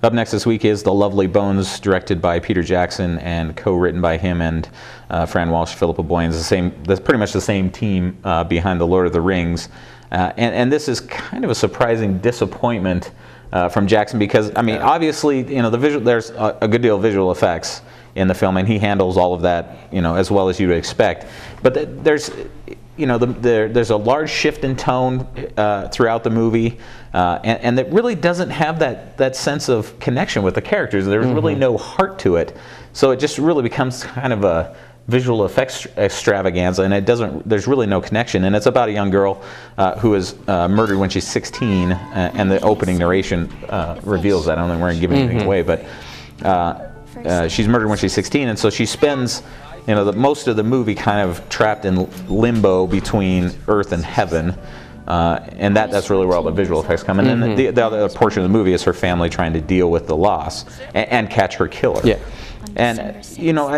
Up next this week is The Lovely Bones, directed by Peter Jackson and co-written by him and Fran Walsh, Philippa Boyens. That's pretty much the same team behind The Lord of the Rings. And this is kind of a surprising disappointment from Jackson because, I mean, obviously, you know, there's a good deal of visual effects in the film, and he handles all of that, you know, as well as you would expect. But there's a large shift in tone throughout the movie, and it really doesn't have that sense of connection with the characters. There's really no heart to it, so it just really becomes kind of a visual effects extravaganza, and there's really no connection. And it's about a young girl who is murdered when she's 16, and the opening narration reveals that. I don't think we're going to give anything away, but she's murdered when she's 16, and so she spends, you know, most of the movie kind of trapped in limbo between Earth and heaven, and that's really where all the visual effects come in. And then the other portion of the movie is her family trying to deal with the loss and catch her killer. Yeah. And you know,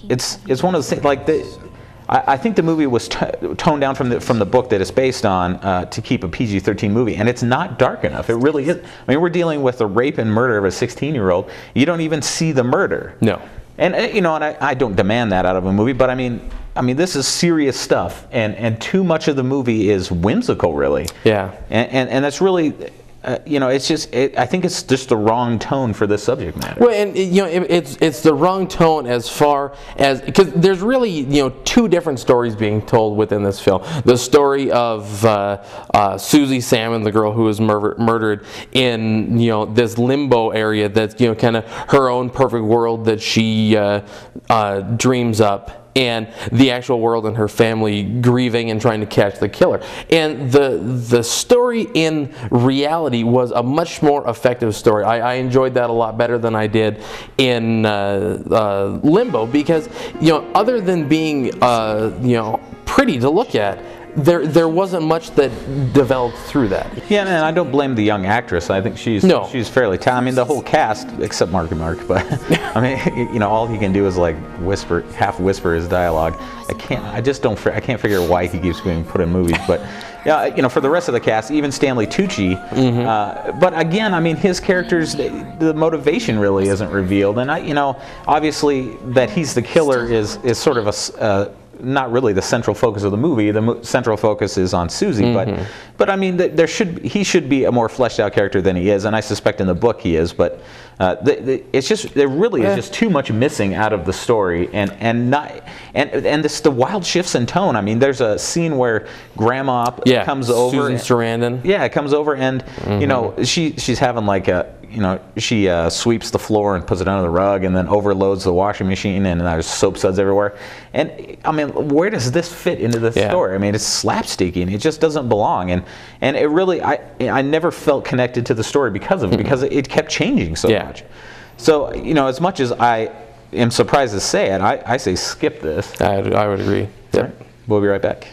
it's one of the things, like I think the movie was toned down from the book that it's based on to keep a PG-13 movie, and it's not dark enough. It really is. I mean, we're dealing with the rape and murder of a 16-year-old. You don't even see the murder. No. And you know, and I don't demand that out of a movie, but I mean, this is serious stuff, and too much of the movie is whimsical, really. Yeah. And that's really. You know, it's just. I think it's just the wrong tone for this subject matter. Well, and you know, it's the wrong tone as far as, because there's really, you know, two different stories being told within this film. The story of Susie Salmon, the girl who was murdered in, you know, this limbo area that's, you know, kind of her own perfect world that she dreams up, and the actual world and her family grieving and trying to catch the killer. And the story in reality was a much more effective story. I enjoyed that a lot better than I did in Limbo, because, you know, other than being you know, pretty to look at, there wasn't much that developed through that. Yeah, and I don't blame the young actress. I think she's fairly talented. I mean, the whole cast, except Marky Mark, but I mean, you know, all he can do is like half whisper his dialogue. I can't figure why he keeps being put in movies, but yeah, you know, for the rest of the cast, even Stanley Tucci. But again, I mean, his characters, the motivation really isn't revealed, and you know, obviously that he's the killer is sort of a not really the central focus of the movie. The central focus is on Susie, but I mean, he should be a more fleshed out character than he is, and I suspect in the book he is. But it's just there really is just too much missing out of the story, and the wild shifts in tone. I mean, there's a scene where Grandma comes over, Susan Sarandon. Yeah, comes over, and you know, she's having like a. You know, she sweeps the floor and puts it under the rug, and then overloads the washing machine, and there's soap suds everywhere. And I mean, where does this fit into the story? I mean, it's slapsticky, and it just doesn't belong. And it really, I never felt connected to the story because of it, because it kept changing so much. So, you know, as much as I am surprised to say it, I say skip this. I would agree. Right. We'll be right back.